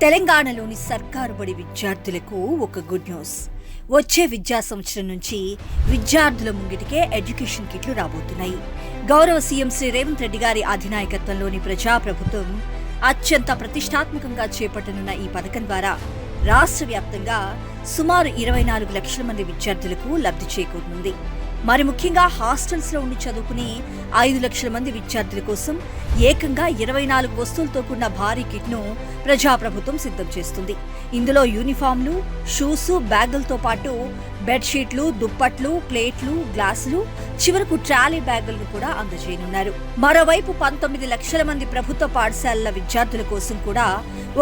తెలంగాణలోని సర్కారు బడి విద్యార్థులకు ఒక గుడ్ న్యూస్. వచ్చే విద్యా సంవత్సరం నుంచి విద్యార్థుల ముంగిటికే ఎడ్యుకేషన్ కిట్లు రాబోతున్నాయి. గౌరవ సీఎం శ్రీ రేవంత్ రెడ్డి గారి అధినాయకత్వంలోని ప్రజాప్రభుత్వం అత్యంత ప్రతిష్టాత్మకంగా చేపట్టనున్న ఈ పథకం ద్వారా రాష్ట్ర వ్యాప్తంగా సుమారు 24 లక్షల మంది విద్యార్థులకు లబ్ధి చేకూరనుంది. మరి ముఖ్యంగా హాస్టల్స్లో ఉండి చదువుకునే 5 లక్షల మంది విద్యార్థుల కోసం ఏకంగా 24 వస్తువులతో కూడిన భారీ కిట్ను ప్రజాప్రభుత్వం సిద్ధం చేస్తుంది. ఇందులో యూనిఫామ్లు, షూస్, బ్యాగులతో పాటు బెడ్షీట్లు, దుప్పట్లు, ప్లేట్లు, గ్లాసులు, చివరకు ట్రాలీ బ్యాగులను కూడా అందజేయనున్నారు. మరోవైపు 19 లక్షల మంది ప్రభుత్వ పాఠశాలల విద్యార్థుల కోసం కూడా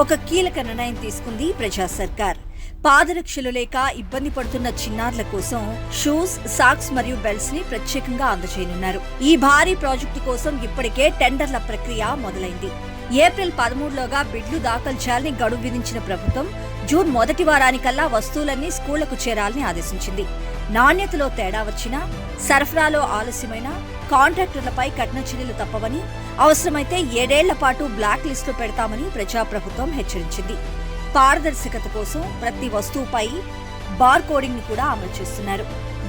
ఒక కీలక నిర్ణయం తీసుకుంది ప్రజా సర్కార్. పాదరక్షలు లేక ఇబ్బంది పడుతున్న చిన్నారుల కోసం షూస్, సాక్స్ మరియు బెల్ట్స్ ని ప్రత్యేకంగా అందజేయనున్నారు. ఈ భారీ ప్రాజెక్టు కోసం ఇప్పటికే టెండర్ల ప్రక్రియ మొదలైంది. ఏప్రిల్ 13లోగా బిడ్లు దాఖలు చేయాలని గడువు విధించిన ప్రభుత్వం జూన్ మొదటి వారానికల్లా వస్తువులన్నీ స్కూళ్లకు చేరాలని ఆదేశించింది. నాణ్యతలో తేడా వచ్చినా, సరఫరాలో ఆలస్యమైనా కాంట్రాక్టర్లపై కఠిన చర్యలు తప్పవని, అవసరమైతే 7 ఏళ్ల పాటు బ్లాక్ లిస్టులో పెడతామని ప్రజాప్రభుత్వం హెచ్చరించింది. పారదర్శకత కోసం ప్రతి వస్తువుపై బార్ కోడింగ్ ని కూడా అమలు చేస్తున్నారు.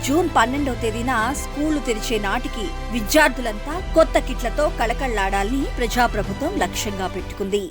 జూన్ 12వ తేదీన స్కూళ్లు తెరిచే నాటికి విద్యార్థులంతా కొత్త కిట్లతో కళకళ్లాడాలని ప్రజాప్రభుత్వం లక్ష్యంగా పెట్టుకుంది.